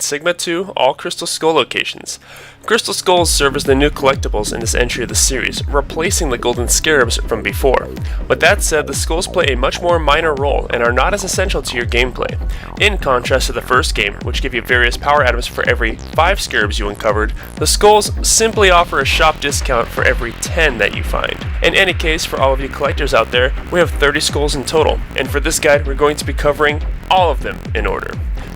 Sigma 2 all Crystal Skull locations. Crystal Skulls serve as the new collectibles in this entry of the series, replacing the golden scarabs from before. With that said, the skulls play a much more minor role and are not as essential to your gameplay. In contrast to the first game, which give you various power items for every 5 scarabs you uncovered, the skulls simply offer a shop discount for every 10 that you find. In any case, for all of you collectors out there, we have 30 skulls in total, and for this guide we're going to be covering all of them in order.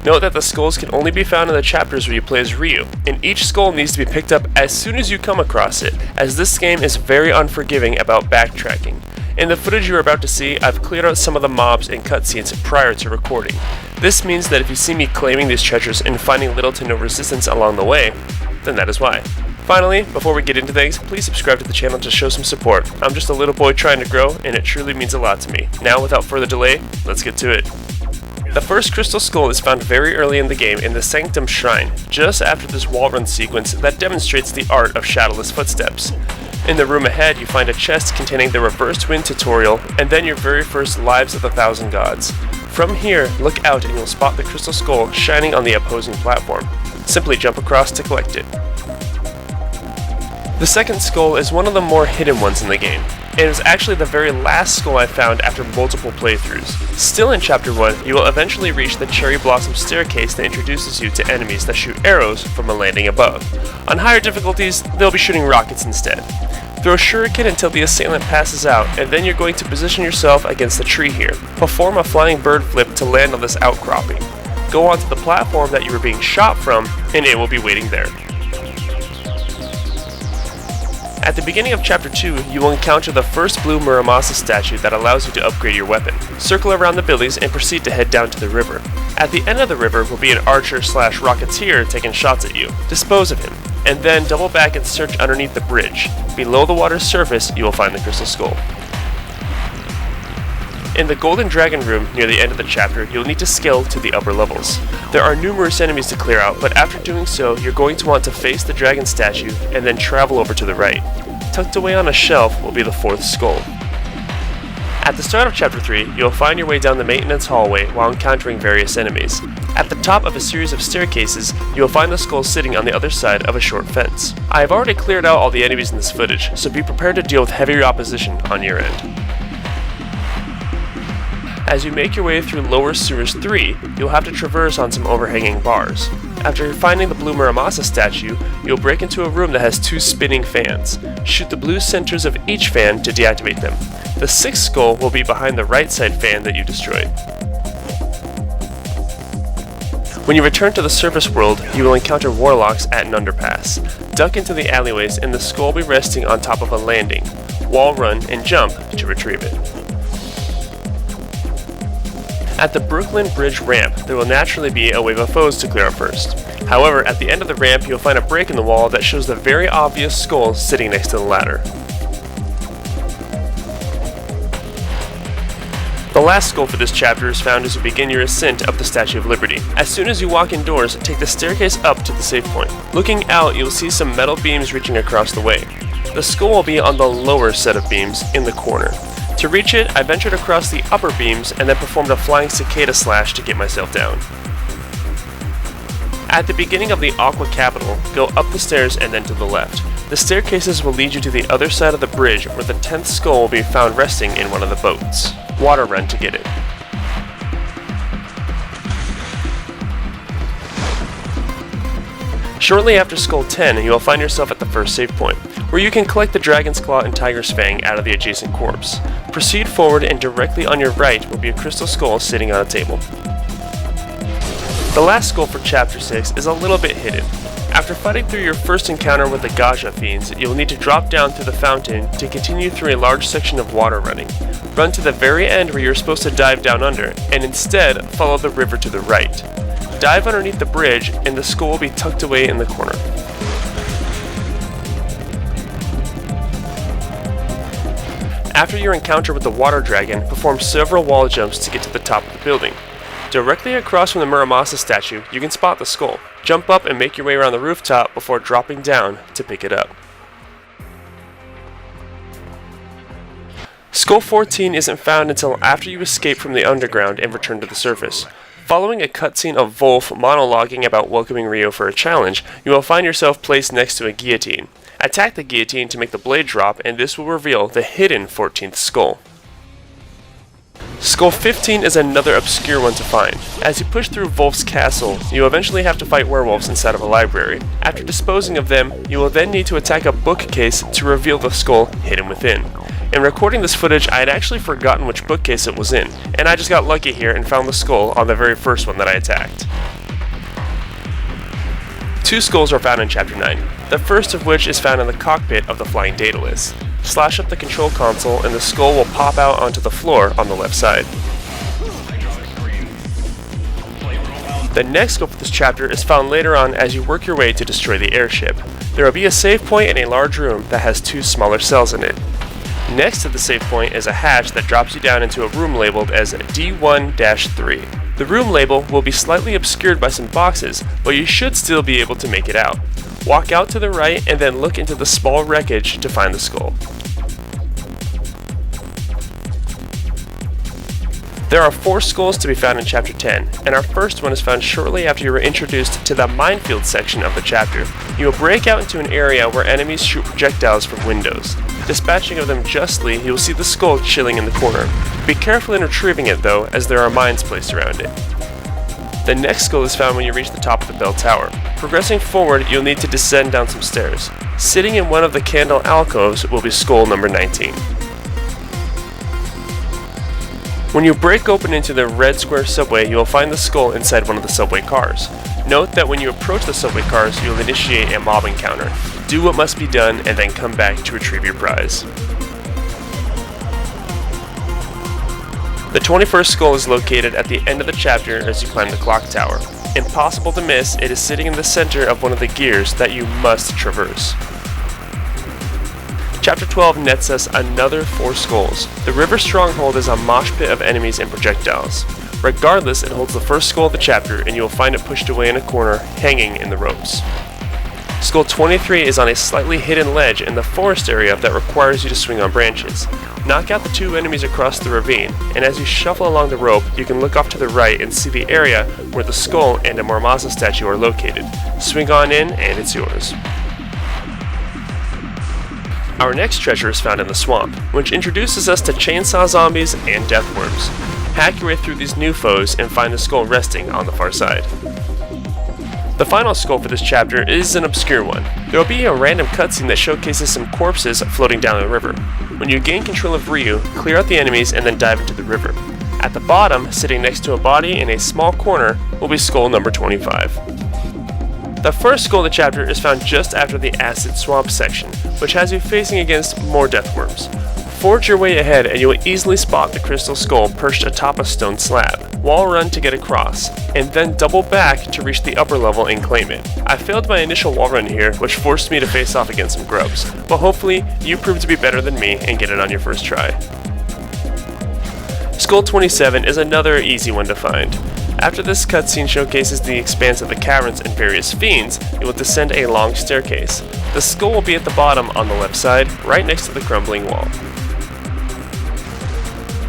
Note that the skulls can only be found in the chapters where you play as Ryu, and each skull needs to be picked up as soon as you come across it, as this game is very unforgiving about backtracking. In the footage you're about to see, I've cleared out some of the mobs and cutscenes prior to recording. This means that if you see me claiming these treasures and finding little to no resistance along the way, then that is why. Finally, before we get into things, please subscribe to the channel to show some support. I'm just a little boy trying to grow, and it truly means a lot to me. Now, without further delay, let's get to it. The first crystal skull is found very early in the game in the Sanctum shrine, just after this wall run sequence that demonstrates the art of shadowless footsteps. In the room ahead, you find a chest containing the reversed wind tutorial, and then your very first Lives of the Thousand Gods. From here, look out and you'll spot the crystal skull shining on the opposing platform. Simply jump across to collect it. The second skull is one of the more hidden ones in the game. It was actually the very last skull I found after multiple playthroughs. Still in Chapter 1, you will eventually reach the Cherry Blossom staircase that introduces you to enemies that shoot arrows from a landing above. On higher difficulties, they'll be shooting rockets instead. Throw a shuriken until the assailant passes out, and then you're going to position yourself against the tree here. Perform a flying bird flip to land on this outcropping. Go onto the platform that you were being shot from, and it will be waiting there. At the beginning of Chapter 2, you will encounter the first blue Muramasa statue that allows you to upgrade your weapon. Circle around the billies and proceed to head down to the river. At the end of the river will be an archer/rocketeer taking shots at you. Dispose of him, and then double back and search underneath the bridge. Below the water's surface, you will find the crystal skull. In the Golden Dragon Room near the end of the chapter, you'll need to scale to the upper levels. There are numerous enemies to clear out, but after doing so, you're going to want to face the dragon statue and then travel over to the right. Tucked away on a shelf will be the fourth skull. At the start of Chapter 3, you'll find your way down the maintenance hallway while encountering various enemies. At the top of a series of staircases, you will find the skull sitting on the other side of a short fence. I have already cleared out all the enemies in this footage, so be prepared to deal with heavier opposition on your end. As you make your way through Lower Sewers 3, you'll have to traverse on some overhanging bars. After finding the blue Muramasa statue, you'll break into a room that has 2 spinning fans. Shoot the blue centers of each fan to deactivate them. The 6th skull will be behind the right side fan that you destroyed. When you return to the surface world, you will encounter warlocks at an underpass. Duck into the alleyways and the skull will be resting on top of a landing. Wall run and jump to retrieve it. At the Brooklyn Bridge ramp, there will naturally be a wave of foes to clear out first. However, at the end of the ramp, you'll find a break in the wall that shows the very obvious skull sitting next to the ladder. The last skull for this chapter is found as you begin your ascent up the Statue of Liberty. As soon as you walk indoors, take the staircase up to the save point. Looking out, you'll see some metal beams reaching across the way. The skull will be on the lower set of beams in the corner. To reach it, I ventured across the upper beams and then performed a flying cicada slash to get myself down. At the beginning of the Aqua capital, go up the stairs and then to the left. The staircases will lead you to the other side of the bridge where the 10th skull will be found resting in one of the boats. Water run to get it. Shortly after Skull 10, you will find yourself at the first save point, where you can collect the Dragon's Claw and Tiger's Fang out of the adjacent corpse. Proceed forward and directly on your right will be a crystal skull sitting on a table. The last skull for Chapter 6 is a little bit hidden. After fighting through your first encounter with the Gaja fiends, you'll need to drop down through the fountain to continue through a large section of water running. Run to the very end where you're supposed to dive down under, and instead follow the river to the right. Dive underneath the bridge, and the skull will be tucked away in the corner. After your encounter with the water dragon, perform several wall jumps to get to the top of the building. Directly across from the Muramasa statue, you can spot the skull. Jump up and make your way around the rooftop before dropping down to pick it up. Skull 14 isn't found until after you escape from the underground and return to the surface. Following a cutscene of Volf monologuing about welcoming Rio for a challenge, you will find yourself placed next to a guillotine. Attack the guillotine to make the blade drop, and this will reveal the hidden 14th skull. Skull 15 is another obscure one to find. As you push through Volf's castle, you eventually have to fight werewolves inside of a library. After disposing of them, you will then need to attack a bookcase to reveal the skull hidden within. In recording this footage, I had actually forgotten which bookcase it was in, and I just got lucky here and found the skull on the very first one that I attacked. 2 skulls are found in Chapter 9, the first of which is found in the cockpit of the Flying Daedalus. Slash up the control console and the skull will pop out onto the floor on the left side. The next skull for this chapter is found later on as you work your way to destroy the airship. There will be a save point in a large room that has 2 smaller cells in it. Next to the save point is a hatch that drops you down into a room labeled as D1-3. The room label will be slightly obscured by some boxes, but you should still be able to make it out. Walk out to the right and then look into the small wreckage to find the skull. There are 4 skulls to be found in Chapter 10, and our first one is found shortly after you were introduced to the minefield section of the chapter. You will break out into an area where enemies shoot projectiles from windows. Dispatching of them justly, you will see the skull chilling in the corner. Be careful in retrieving it though, as there are mines placed around it. The next skull is found when you reach the top of the bell tower. Progressing forward, you'll need to descend down some stairs. Sitting in one of the candle alcoves will be skull number 19. When you break open into the red square subway, you will find the skull inside one of the subway cars. Note that when you approach the subway cars, you will initiate a mob encounter. Do what must be done and then come back to retrieve your prize. The 21st skull is located at the end of the chapter as you climb the clock tower. Impossible to miss, it is sitting in the center of one of the gears that you must traverse. Chapter 12 nets us another 4 skulls. The river Stronghold is a mosh pit of enemies and projectiles. Regardless, it holds the first skull of the chapter and you will find it pushed away in a corner, hanging in the ropes. Skull 23 is on a slightly hidden ledge in the forest area that requires you to swing on branches. Knock out the 2 enemies across the ravine, and as you shuffle along the rope, you can look off to the right and see the area where the skull and a Mormasa statue are located. Swing on in and it's yours. Our next treasure is found in the swamp, which introduces us to chainsaw zombies and deathworms. Hack your way through these new foes and find the skull resting on the far side. The final skull for this chapter is an obscure one. There will be a random cutscene that showcases some corpses floating down the river. When you gain control of Ryu, clear out the enemies and then dive into the river. At the bottom, sitting next to a body in a small corner, will be skull number 25. The first skull of the chapter is found just after the acid swamp section, which has you facing against more deathworms. Forge your way ahead and you will easily spot the crystal skull perched atop a stone slab. Wall run to get across, and then double back to reach the upper level and claim it. I failed my initial wall run here, which forced me to face off against some grubs, but hopefully you prove to be better than me and get it on your first try. Skull 27 is another easy one to find. After this cutscene showcases the expanse of the caverns and various fiends, you will descend a long staircase. The skull will be at the bottom on the left side, right next to the crumbling wall.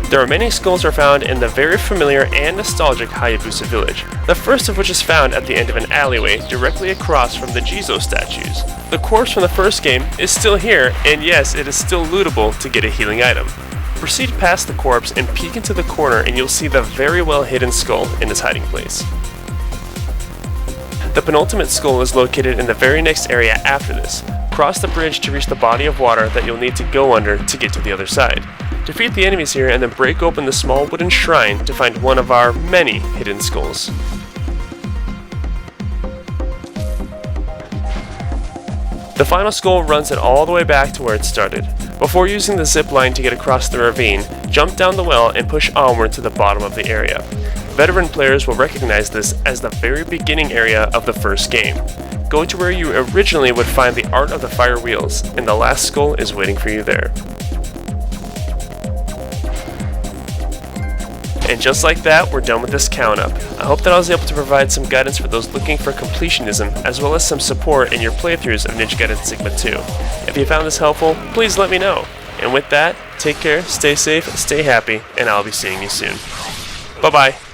There are many skulls are found in the very familiar and nostalgic Hayabusa village, the first of which is found at the end of an alleyway directly across from the Jizo statues. The corpse from the first game is still here, and yes, it is still lootable to get a healing item. Proceed past the corpse and peek into the corner and you'll see the very well hidden skull in its hiding place. The penultimate skull is located in the very next area after this. Cross the bridge to reach the body of water that you'll need to go under to get to the other side. Defeat the enemies here and then break open the small wooden shrine to find one of our many hidden skulls. The final skull runs it all the way back to where it started. Before using the zip line to get across the ravine, jump down the well and push onward to the bottom of the area. Veteran players will recognize this as the very beginning area of the first game. Go to where you originally would find the Art of the Fire Wheels, and the last skull is waiting for you there. And just like that, we're done with this count up. I hope that I was able to provide some guidance for those looking for completionism, as well as some support in your playthroughs of Ninja Gaiden Sigma 2. If you found this helpful, please let me know. And with that, take care, stay safe, stay happy, and I'll be seeing you soon. Bye bye.